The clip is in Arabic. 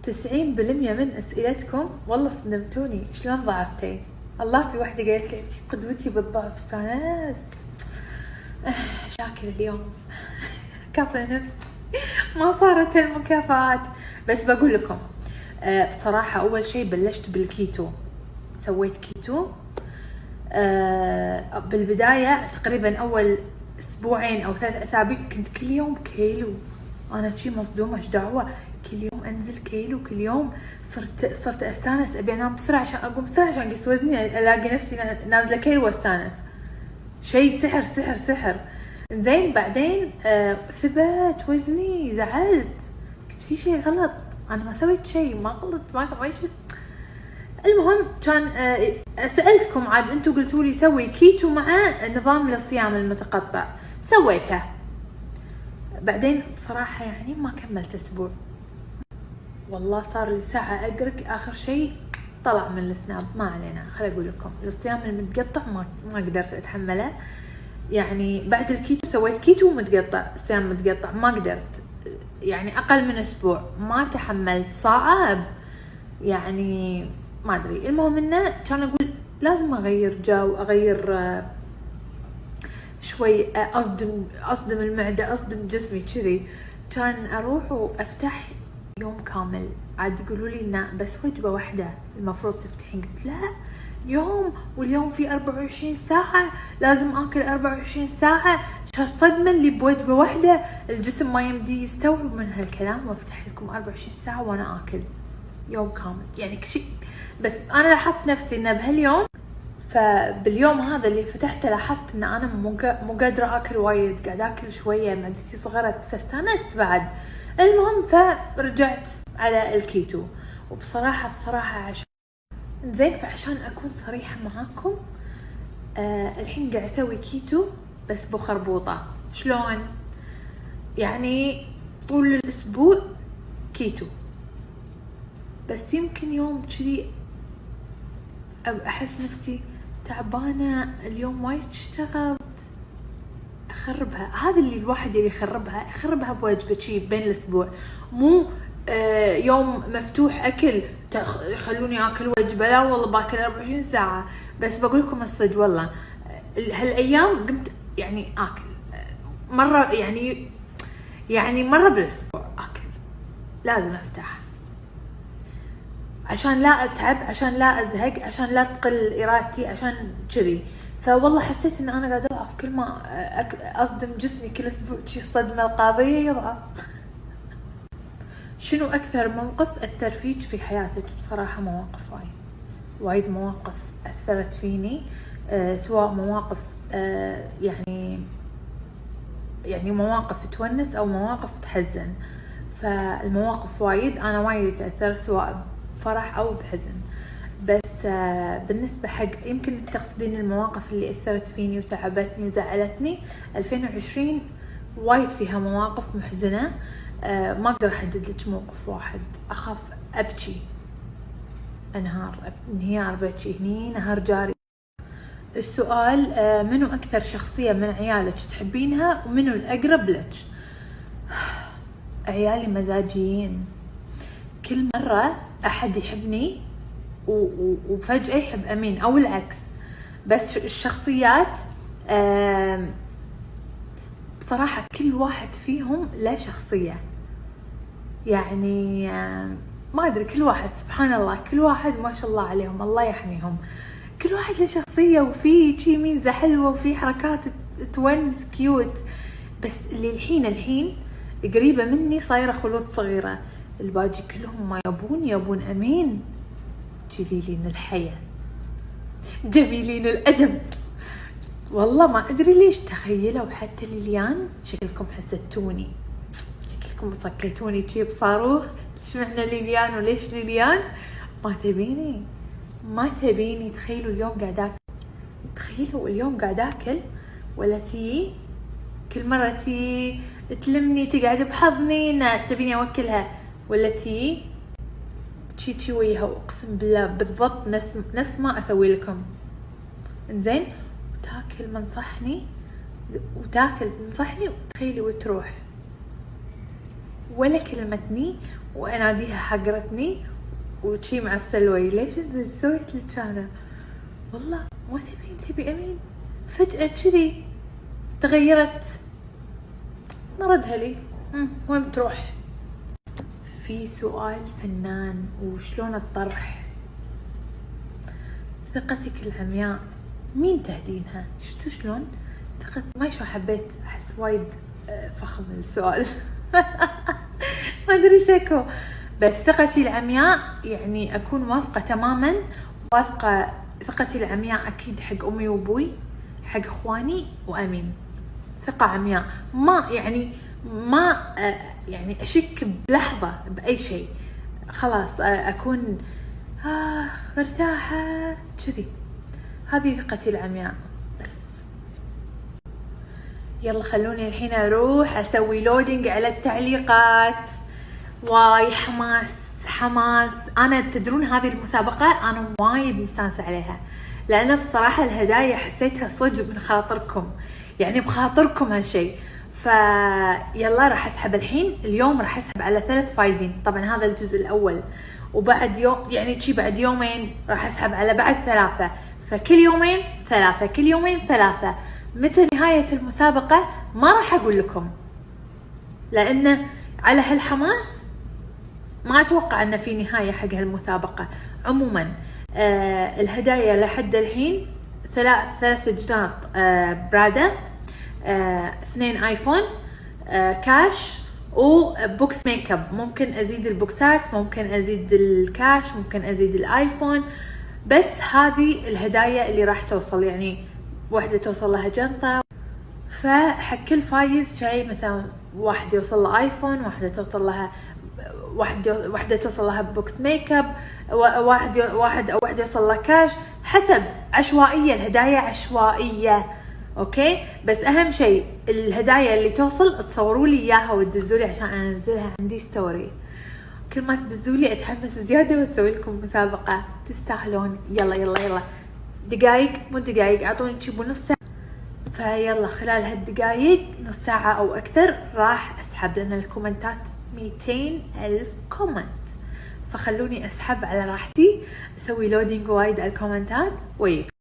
90% من اسئلتكم والله صدمتوني شلون ضعفتي. الله في وحده قالت لي قدوتي بالضعف. استانست. شاكر اليوم كافئ نفسي ما صارت المكافآت. بس بقول لكم بصراحة أول شيء بلشت بالكيتو. سويت كيتو بالبداية تقريبا أول أسبوعين أو 3 أسابيع كنت كل يوم كيلو. أنا شي مصدومة إيش دعوة كل يوم أنزل كيلو كل يوم. صرت أستانس أبي أنام بسرعة عشان أقوم بسرعة عشان أقيس وزني ألاقي نفسي نازلة كيلو وأستانس. شيء سحر سحر سحر. زين بعدين ثبت وزني. زعلت قلت في شيء غلط. أنا ما سويت شيء ما غلط ما شيء. المهم كان سألتكم عاد انتو قلتوا لي سوي كيتو مع نظام الصيام المتقطع. سويته بعدين بصراحة يعني ما كملت اسبوع والله صار لي ساعة اقرق. اخر شيء طلع من السناب. ما علينا خلي اقول لكم الصيام المتقطع ما قدرت اتحمله. يعني بعد الكيتو سويت كيتو متقطع صيام متقطع ما قدرت. يعني اقل من اسبوع ما تحملت. صعب يعني ما ادري. المهم انه كان اقول لازم اغير جو اغير شوي اصدم المعده اصدم جسمي كذي. كان اروح وافتح يوم كامل. عاد يقولوا لي انه بس وجبه واحده المفروض تفتحين. قلت لا يوم واليوم في 24 ساعه لازم اكل 24 ساعه. شو الصدمه اللي بوجبه واحده الجسم ما يمدي يستوعب من هالكلام وافتح لكم 24 ساعه وانا اكل يوم كامل. يعني شيء بس انا لاحظت نفسي انه بهاليوم فباليوم هذا اللي فتحته لاحظت ان انا مو قادره اكل وايد. قاعد اكل شويه معدتي صغرت فاستانست بعد. المهم فرجعت على الكيتو. وبصراحه عشان زين فعشان اكون صريحه معاكم الحين قاعد اسوي كيتو بس بخربوطه. شلون يعني طول الاسبوع كيتو بس يمكن يوم كذي احس نفسي تعبانه اليوم وايد اشتغلت اخربها. هذا اللي الواحد يبي يخربها بوجبه شي بين الاسبوع. مو يوم مفتوح اكل خلوني اكل وجبه. لا والله باكل 24 ساعه. بس بقول لكم الصدق والله هالايام قمت يعني اكل مره يعني مره بالاسبوع اكل. لازم افتح عشان لا اتعب عشان لا ازهق عشان لا تقل ارادتي عشان كذي. فوالله حسيت ان انا قاعده اضعف كل ما اصدم جسمي كل اسبوع شي صدمه القاضيه يضعف. شنو اكثر موقف اثر فيك في حياتك؟ بصراحه مواقف وايد مواقف اثرت فيني. سواء مواقف يعني مواقف تونس او مواقف تحزن. فالمواقف وايد انا وايد تاثرت سواء فرح او بحزن. بس بالنسبه حق يمكن تقصدين المواقف اللي اثرت فيني وتعبتني وزعلتني 2020 وايد فيها مواقف محزنه. ما اقدر احدد لك موقف واحد. اخاف ابكي انهيار بكي هني نهار جاري. السؤال منو اكثر شخصيه من عيالك تحبينها ومنو الاقرب لك؟ عيالي مزاجيين. كل مرة أحد يحبني وفجأة يحب أمين أو العكس. بس الشخصيات بصراحة كل واحد فيهم له شخصية. يعني ما أدري كل واحد سبحان الله كل واحد ما شاء الله عليهم الله يحميهم. كل واحد له شخصية وفي شي ميزة حلوة وفي حركات تونس كيوت. بس اللي الحين قريبة مني صايرة خلود صغيرة. الباجي كلهم ما يبون أمين جليلين الحياة جميلين الأدب. والله ما أدري ليش تخيلوا حتى ليليان شكلكم حسدتوني شكلكم صكيتوني شي بصاروخ. ايش معنى ليليان وليش ليليان؟ ما تبيني تخيلوا اليوم قاعد اكل ولا تي كل مرة تي تلمني تقعد بحضني تبيني اوكلها ولا تي تشي وياها. اقسم بالله بالضبط نفس ما اسوي لكم. انزين وتاكل منصحني وتاكل تنصحني وتخيلي وتروح ولا كلمتني واناديها حقرتني وشي معفسه الوي، ليش انت سويت لك انا؟ والله ما تبي امين، فجأة كذي تغيرت. ما ردها لي، وين بتروح؟ في سؤال فنان وشلون الطرح. ثقتك العمياء مين تهدينها؟ شفتوا شلون؟ ما شو حبيت، احس وايد فخم السؤال. ما ادري شكو، بس ثقتي العمياء يعني اكون واثقة تماما، واثقة ثقتي العمياء اكيد حق امي وابوي، حق اخواني وامين. ثقة عمياء، ما يعني اشك بلحظة باي شيء، خلاص اكون مرتاحة كذي. هذه ثقتي العمياء. بس يلا خلوني الحين اروح اسوي لودينج على التعليقات. واي حماس. انا تدرون هذه المسابقة انا وايد مستانسة عليها، لان بصراحة الهدايا حسيتها صدق من خاطركم، يعني بخاطركم هالشيء. فيلا راح اسحب اليوم راح اسحب على 3 فايزين. طبعا هذا الجزء الاول، وبعد يوم يعني شي بعد يومين راح اسحب على بعد 3، فكل يومين 3 كل يومين 3. متى نهاية المسابقة ما راح اقول لكم، لان على هالحماس ما اتوقع ان في نهاية حق هالمسابقة. عموما الهدايا لحد الحين 3 جناط برادا، 2 ايفون كاش، وبوكس ميك اب. ممكن ازيد البوكسات، ممكن ازيد الكاش، ممكن ازيد الايفون. بس هذه الهدايا اللي راح توصل، يعني واحدة توصل لها جنطة. فحق كل فايز شيء، مثلا واحد يوصل له ايفون، واحدة توصل لها واحدة توصل لها بوكس ميك اب، واحد يوصل له كاش، حسب. عشوائية، الهدايا عشوائية، اوكي. بس اهم شيء الهدايا اللي توصل تصوروا لي اياها وتدزوا لي عشان انزلها عندي ستوري. كل ما تدزوا لي اتحمس زياده واسوي لكم مسابقه. تستاهلون. يلا دقايق، مو دقايق، اعطوني تجيبوا نص ساعه. فيلا خلال هالدقايق، نص ساعه او اكثر، راح اسحب لنا الكومنتات 200,000 كومنت. فخلوني اسحب على راحتي، اسوي لودينج وايد على الكومنتات وياكم.